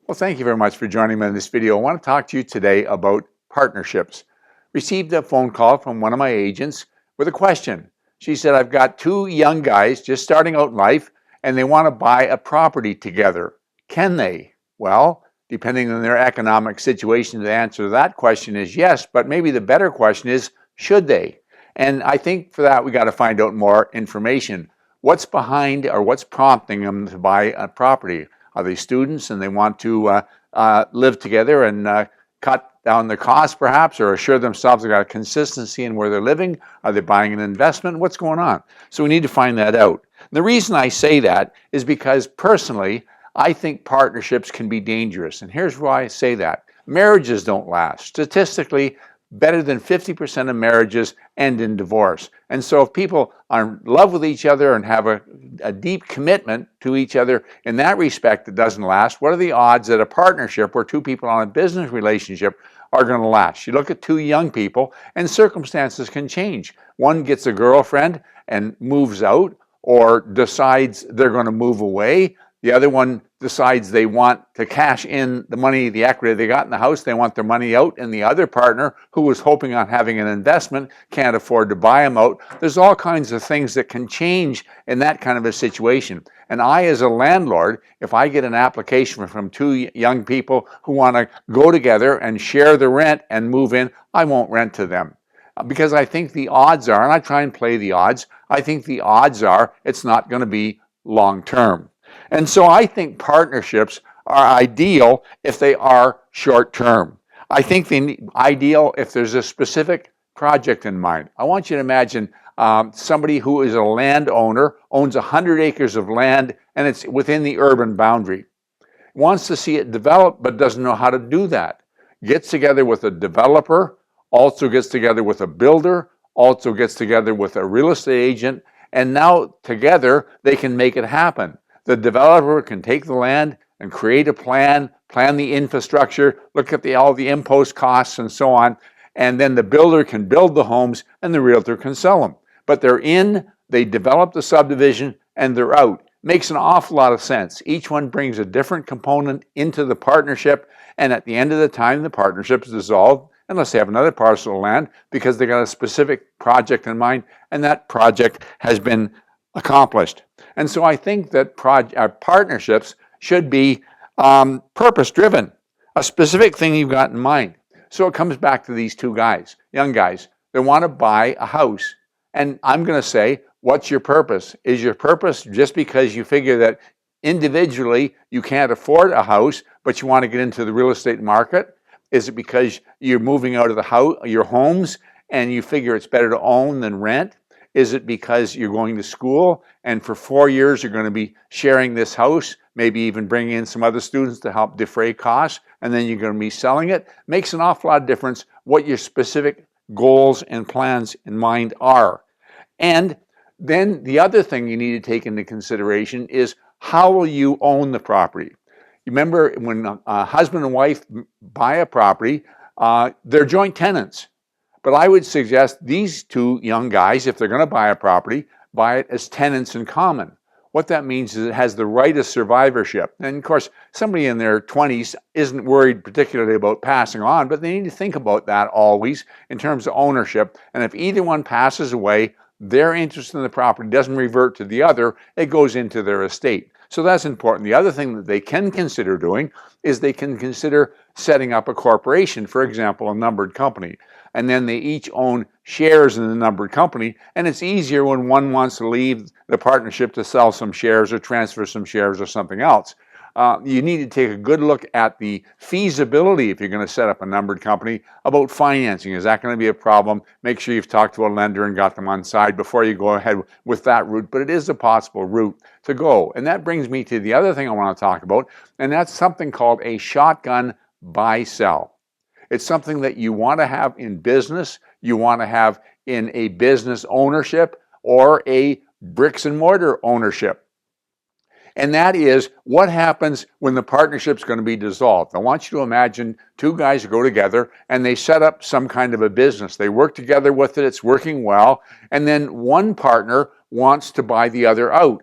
Well, thank you very much for joining me in this video. I want to talk to you today about partnerships. Received a phone call from one of my agents with a question. She said, I've got two young guys just starting out in life and they want to buy a property together. Can they? Well, depending on their economic situation, the answer to that question is yes, but maybe the better question is, should they? And I think for that, we got to find out more information. What's behind or what's prompting them to buy a property? Are they students and they want to live together and cut down the costs perhaps, or assure themselves they've got a consistency in where they're living? Are they buying an investment? What's going on? So we need to find that out. The reason I say that is because personally, I think partnerships can be dangerous. And here's why I say that. Marriages don't last. Statistically, better than 50% of marriages end in divorce. And so if people are in love with each other and have a deep commitment to each other in that respect, it doesn't last. What are the odds that a partnership where two people on a business relationship are going to last? You look at two young people and circumstances can change. One gets a girlfriend and moves out or decides they're going to move away. The other one decides they want to cash in the money, the equity they got in the house. They want their money out, and the other partner, who was hoping on having an investment, can't afford to buy them out. There's all kinds of things that can change in that kind of a situation. And I, as a landlord, if I get an application from two young people who want to go together and share the rent and move in, I won't rent to them. Because I think the odds are, and I try and play the odds, I think the odds are it's not going to be long term. And so I think partnerships are ideal if they are short term. I think they're ideal if there's a specific project in mind. I want you to imagine somebody who is a landowner, owns 100 acres of land, and it's within the urban boundary. Wants to see it develop, but doesn't know how to do that. Gets together with a developer, also gets together with a builder, also gets together with a real estate agent, and now together they can make it happen. The developer can take the land and create a plan the infrastructure, look at all the impost costs and so on, and then the builder can build the homes and the realtor can sell them. But they're in, they develop the subdivision, and they're out. Makes an awful lot of sense. Each one brings a different component into the partnership, and at the end of the time, the partnership is dissolved unless they have another parcel of land because they got a specific project in mind, and that project has been accomplished. And so I think that partnerships should be purpose-driven, a specific thing you've got in mind. So it comes back to these two guys, young guys. They want to buy a house. And I'm going to say, what's your purpose? Is your purpose just because you figure that individually you can't afford a house, but you want to get into the real estate market? Is it because you're moving out of the house, your homes, and you figure it's better to own than rent? Is it because you're going to school and for 4 years you're going to be sharing this house, maybe even bringing in some other students to help defray costs, and then you're going to be selling it? Makes an awful lot of difference what your specific goals and plans in mind are. And then the other thing you need to take into consideration is how will you own the property? You remember when a husband and wife buy a property, they're joint tenants. But I would suggest these two young guys, if they're going to buy a property, buy it as tenants in common. What that means is it has the right of survivorship. And of course, somebody in their 20s isn't worried particularly about passing on, but they need to think about that always in terms of ownership. And if either one passes away, their interest in the property doesn't revert to the other, it goes into their estate. So that's important. The other thing that they can consider doing is they can consider setting up a corporation, for example, a numbered company. And then they each own shares in the numbered company. And it's easier when one wants to leave the partnership to sell some shares or transfer some shares or something else. You need to take a good look at the feasibility, if you're going to set up a numbered company, about financing. Is that going to be a problem? Make sure you've talked to a lender and got them on side before you go ahead with that route. But it is a possible route to go. And that brings me to the other thing I want to talk about, and that's something called a shotgun buy-sell. It's something that you want to have in business, you want to have in a business ownership or a bricks and mortar ownership. And that is what happens when the partnership's going to be dissolved. I want you to imagine two guys go together and they set up some kind of a business. They work together with it, it's working well, and then one partner wants to buy the other out.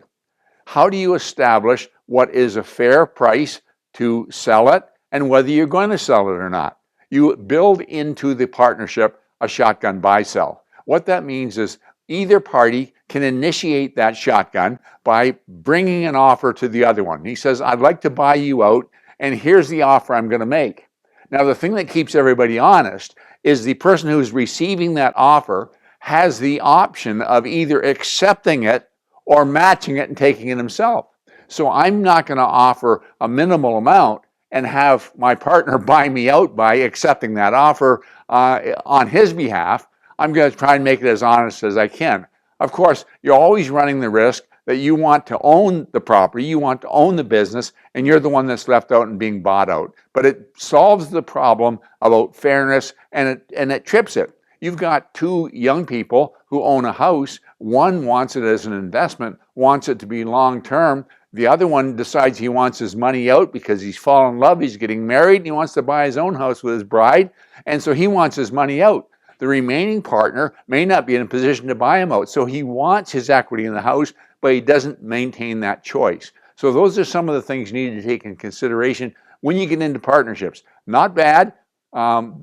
How do you establish what is a fair price to sell it and whether you're going to sell it or not. You build into the partnership a shotgun buy-sell. What that means is either party can initiate that shotgun by bringing an offer to the other one. He says, I'd like to buy you out, and here's the offer I'm going to make. Now, the thing that keeps everybody honest is the person who's receiving that offer has the option of either accepting it or matching it and taking it himself. So I'm not going to offer a minimal amount and have my partner buy me out by accepting that offer on his behalf. I'm going to try and make it as honest as I can. Of course, you're always running the risk that you want to own the property, you want to own the business, and you're the one that's left out and being bought out. But it solves the problem about fairness, and it trips it. You've got two young people who own a house. One wants it as an investment, wants it to be long-term. The other one decides he wants his money out because he's fallen in love, he's getting married, and he wants to buy his own house with his bride, and so he wants his money out. The remaining partner may not be in a position to buy him out, so he wants his equity in the house, but he doesn't maintain that choice. So those are some of the things you need to take in consideration when you get into partnerships. Not bad.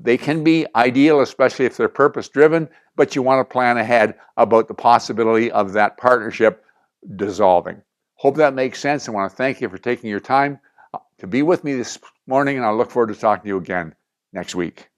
They can be ideal, especially if they're purpose-driven, but you want to plan ahead about the possibility of that partnership dissolving. Hope that makes sense. I want to thank you for taking your time to be with me this morning, and I look forward to talking to you again next week.